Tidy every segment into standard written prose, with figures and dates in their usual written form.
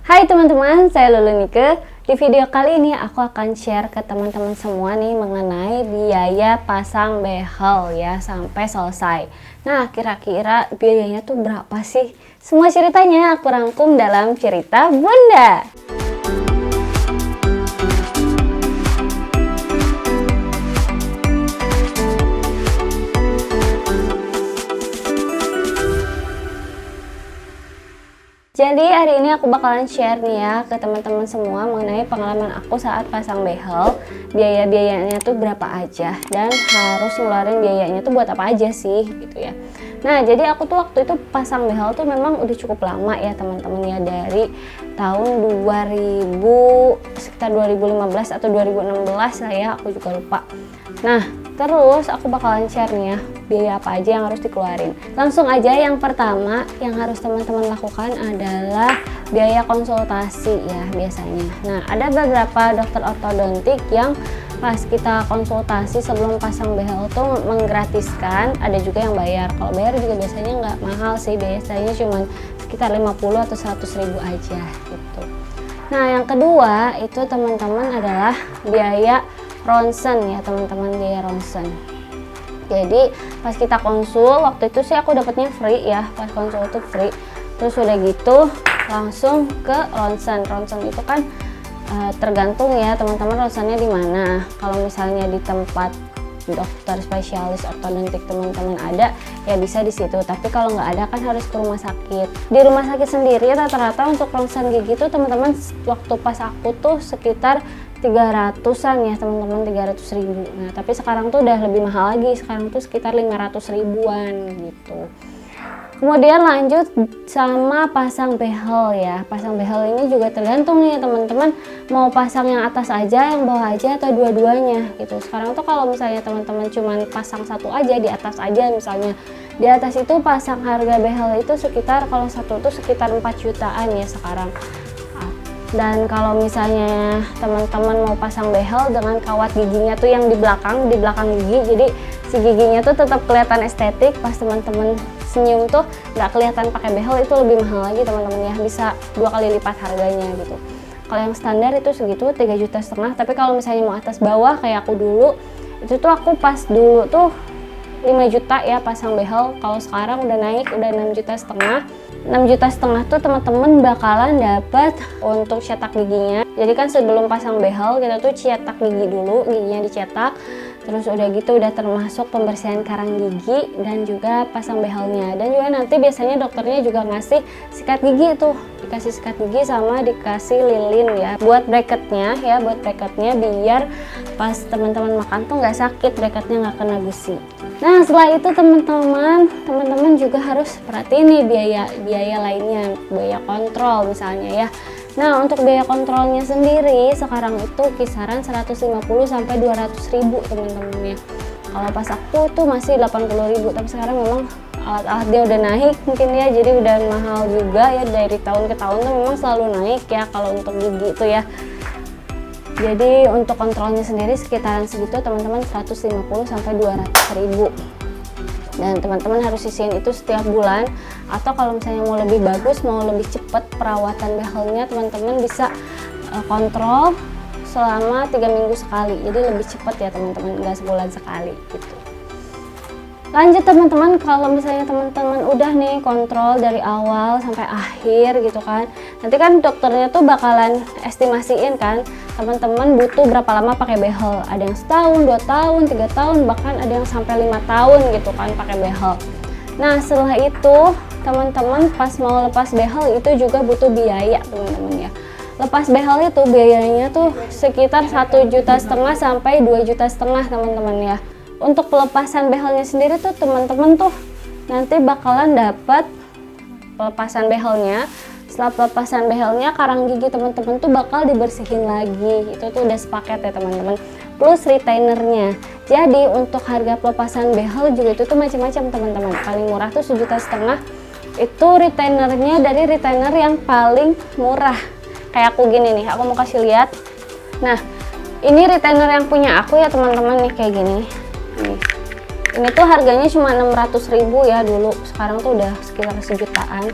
Hai teman-teman, saya Lulu Nike. Di video kali ini aku akan share ke teman-teman semua nih mengenai biaya pasang behel ya sampai selesai. Nah, kira-kira biayanya tuh berapa sih? Semua ceritanya aku rangkum dalam cerita Bunda. Jadi hari ini aku bakalan share nih ya ke teman-teman semua mengenai pengalaman aku saat pasang behel. Biaya-biayanya tuh berapa aja dan harus ngeluarin biayanya tuh buat apa aja sih gitu ya. Nah, jadi aku tuh waktu itu pasang behel tuh memang udah cukup lama ya teman-teman ya, dari tahun 2015 atau 2016 lah ya, aku juga lupa. Nah, terus aku bakalan share nih ya biaya apa aja yang harus dikeluarin. Langsung aja, yang pertama yang harus teman-teman lakukan adalah biaya konsultasi ya biasanya. Nah, ada beberapa dokter ortodontik yang pas kita konsultasi sebelum pasang behel tuh menggratiskan, ada juga yang bayar. Kalau bayar juga biasanya nggak mahal sih, biasanya cuma sekitar 50 atau 100 ribu aja gitu. Nah, yang kedua itu teman-teman adalah biaya ronsen ya teman-teman, biaya ronsen. Jadi pas kita konsul waktu itu sih aku dapatnya free ya, pas konsul itu free. Terus udah gitu langsung ke ronsen. Ronsen itu kan tergantung ya teman-teman ronsennya di mana. Kalau misalnya di tempat dokter spesialis ortodontik teman-teman ada ya bisa di situ, tapi kalau nggak ada kan harus ke rumah sakit. Di rumah sakit sendiri rata-rata untuk ronsen gigi tuh teman-teman waktu pas aku tuh sekitar 300-an ya teman-teman, 300 ribu. Nah tapi sekarang tuh udah lebih mahal lagi, sekarang tuh sekitar 500 ribuan gitu. Kemudian lanjut sama pasang behel ya. Pasang behel ini juga tergantung nih teman-teman, mau pasang yang atas aja, yang bawah aja, atau dua-duanya gitu. Sekarang tuh kalau misalnya teman-teman cuman pasang satu aja, di atas aja misalnya, di atas itu pasang harga behel itu sekitar, kalau satu tuh sekitar 4 jutaan ya sekarang. Dan kalau misalnya teman-teman mau pasang behel dengan kawat giginya tuh yang di belakang gigi, jadi si giginya tuh tetap kelihatan estetik, pas teman-teman senyum tuh nggak kelihatan pakai behel, itu lebih mahal lagi teman-teman ya, bisa 2 kali lipat harganya gitu. Kalau yang standar itu segitu 3,5 juta, tapi kalau misalnya mau atas bawah kayak aku dulu, itu tuh aku pas dulu tuh 5 juta ya pasang behel. Kalau sekarang udah naik, udah 6,5 juta. 6,5 juta tuh teman-teman bakalan dapat untuk cetak giginya. Jadi kan sebelum pasang behel kita tuh cetak gigi dulu, giginya dicetak. Terus udah gitu udah termasuk pembersihan karang gigi dan juga pasang behelnya. Dan juga nanti biasanya dokternya juga ngasih sikat gigi tuh, dikasih sikat gigi sama dikasih lilin ya buat bracketnya ya, buat bracketnya biar pas teman-teman makan tuh nggak sakit, bracketnya nggak kena gusi. Nah setelah itu teman-teman juga harus perhatiin nih biaya lainnya, biaya kontrol misalnya ya. Nah untuk biaya kontrolnya sendiri sekarang itu kisaran 150 sampai 200 ribu teman-teman ya. Kalau pas aku tuh masih 80 ribu, tapi sekarang memang alat-alat dia udah naik mungkin ya, jadi udah mahal juga ya, dari tahun ke tahun tuh memang selalu naik ya kalau untuk gigi itu ya. Jadi untuk kontrolnya sendiri sekitaran segitu teman-teman, 150 sampai 200 ribu. Dan teman-teman harus sisihin itu setiap bulan, atau kalau misalnya mau lebih bagus, mau lebih cepat perawatan behelnya, teman-teman bisa kontrol selama 3 minggu sekali, jadi lebih cepat ya teman-teman, nggak sebulan sekali gitu. Lanjut teman-teman, kalau misalnya teman-teman udah nih kontrol dari awal sampai akhir gitu kan, nanti kan dokternya tuh bakalan estimasiin kan teman-teman butuh berapa lama pakai behel. Ada yang setahun, 2 tahun, 3 tahun, bahkan ada yang sampai 5 tahun gitu kan pakai behel. Nah setelah itu teman-teman pas mau lepas behel itu juga butuh biaya teman-teman ya. Lepas behel itu biayanya tuh sekitar 1,5 juta sampai 2,5 juta teman-teman ya. Untuk pelepasan behelnya sendiri tuh teman-teman tuh nanti bakalan dapat pelepasan behelnya. Setelah pelepasan behelnya, karang gigi teman-teman tuh bakal dibersihin lagi. Itu tuh udah sepaket ya teman-teman. Plus retainernya. Jadi untuk harga pelepasan behel juga itu tuh macam-macam teman-teman. Paling murah tuh 1,5 juta. Itu retainernya dari retainer yang paling murah. Kayak aku gini nih, aku mau kasih lihat. Nah, ini retainer yang punya aku ya teman-teman nih, kayak gini. Ini tuh harganya cuma 600 ribu ya dulu, sekarang tuh udah sekitar 1 jutaan.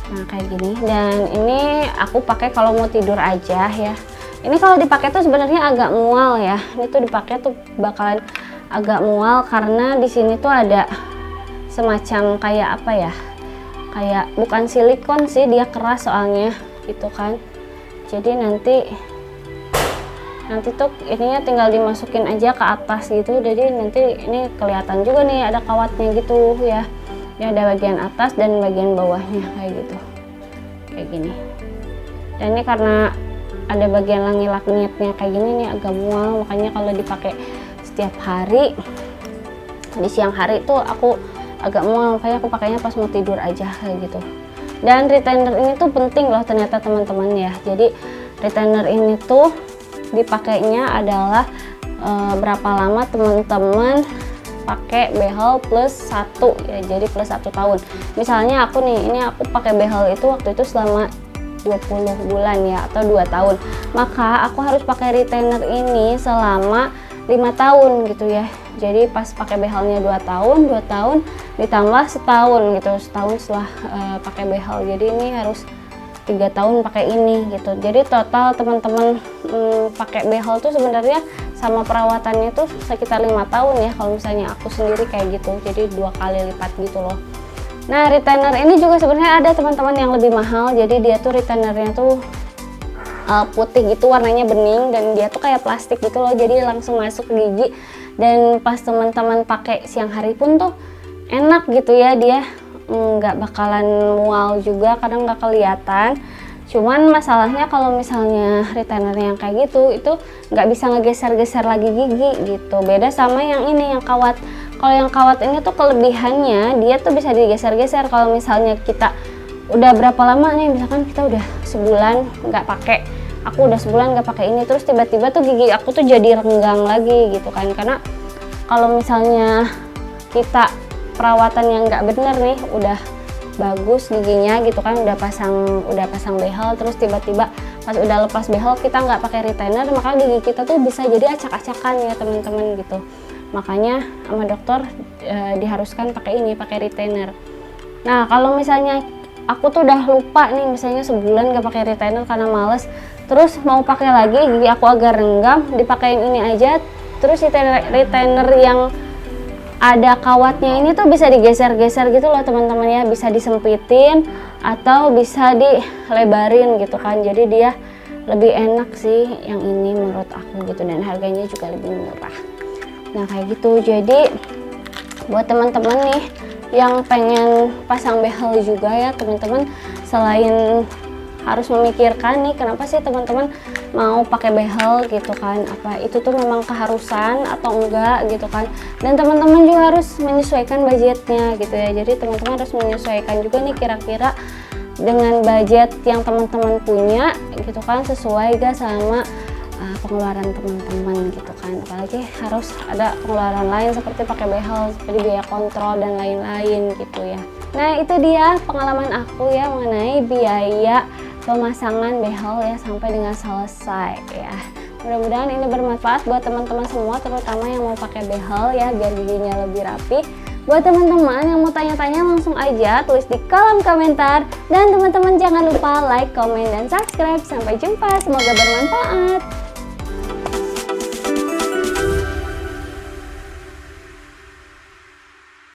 Nah kayak gini, dan ini aku pakai kalau mau tidur aja ya. Ini kalau dipakai tuh sebenarnya agak mual ya. Ini tuh dipakai tuh bakalan agak mual karena di sini tuh ada semacam kayak apa ya? Kayak bukan silikon sih, dia keras soalnya gitu kan. Jadi nanti tuh ininya tinggal dimasukin aja ke atas gitu. Jadi nanti ini kelihatan juga nih ada kawatnya gitu ya. Ya ada bagian atas dan bagian bawahnya kayak gitu. Kayak gini. Dan ini karena ada bagian langit-langitnya kayak gini nih agak mual, makanya kalau dipakai setiap hari di siang hari tuh aku agak mual, makanya aku pakainya pas mau tidur aja kayak gitu. Dan retainer ini tuh penting loh ternyata teman-teman ya. Jadi retainer ini tuh dipakainya adalah berapa lama teman-teman pakai behel plus 1 ya, jadi plus 1 tahun. Misalnya aku nih, ini aku pakai behel itu waktu itu selama 20 bulan ya, atau 2 tahun, maka aku harus pakai retainer ini selama 5 tahun gitu ya. Jadi pas pakai behelnya 2 tahun ditambah setahun gitu, setahun setelah pakai behel, jadi ini harus 3 tahun pakai ini gitu. Jadi total teman-teman pakai behel tuh sebenarnya sama perawatannya tuh sekitar 5 tahun ya kalau misalnya aku sendiri kayak gitu, jadi 2 kali lipat gitu loh. Nah retainer ini juga sebenarnya ada teman-teman yang lebih mahal, jadi dia tuh retainernya tuh putih gitu, warnanya bening, dan dia tuh kayak plastik gitu loh, jadi langsung masuk ke gigi. Dan pas teman-teman pakai siang hari pun tuh enak gitu ya, dia nggak bakalan mual juga, kadang nggak kelihatan. Cuman masalahnya kalau misalnya retainer yang kayak gitu itu nggak bisa ngegeser-geser lagi gigi gitu, beda sama yang ini yang kawat. Kalau yang kawat ini tuh kelebihannya dia tuh bisa digeser-geser. Kalau misalnya kita udah berapa lama nih, misalkan kita udah sebulan nggak pakai, aku udah sebulan nggak pakai ini, terus tiba-tiba tuh gigi aku tuh jadi renggang lagi gitu kan. Karena kalau misalnya kita perawatan yang nggak bener nih, udah bagus giginya gitu kan, udah pasang behel, terus tiba-tiba pas udah lepas behel kita nggak pakai retainer, maka gigi kita tuh bisa jadi acak-acakan ya teman-teman gitu. Makanya sama dokter diharuskan pakai ini, pakai retainer. Nah kalau misalnya aku tuh udah lupa nih, misalnya sebulan gak pakai retainer karena males, terus mau pakai lagi, gigi aku agak renggang, dipakein ini aja. Terus retainer yang ada kawatnya ini tuh bisa digeser-geser gitu loh teman-teman ya, bisa disempitin atau bisa dilebarin gitu kan. Jadi dia lebih enak sih yang ini menurut aku gitu, dan harganya juga lebih murah. Nah kayak gitu. Jadi buat teman-teman nih yang pengen pasang behel juga ya teman-teman, selain harus memikirkan nih kenapa sih teman-teman mau pakai behel gitu kan, apa itu tuh memang keharusan atau enggak gitu kan, dan teman-teman juga harus menyesuaikan budgetnya gitu ya. Jadi teman-teman harus menyesuaikan juga nih kira-kira dengan budget yang teman-teman punya gitu kan, sesuai gak sama pengeluaran teman-teman gitu kan. Apalagi harus ada pengeluaran lain seperti pakai behel, seperti biaya kontrol dan lain-lain gitu ya. Nah itu dia pengalaman aku ya mengenai biaya pemasangan behel ya sampai dengan selesai ya. Mudah-mudahan ini bermanfaat buat teman-teman semua, terutama yang mau pakai behel ya biar giginya lebih rapi. Buat teman-teman yang mau tanya-tanya langsung aja tulis di kolom komentar, dan teman-teman jangan lupa like, komen, dan subscribe. Sampai jumpa, semoga bermanfaat.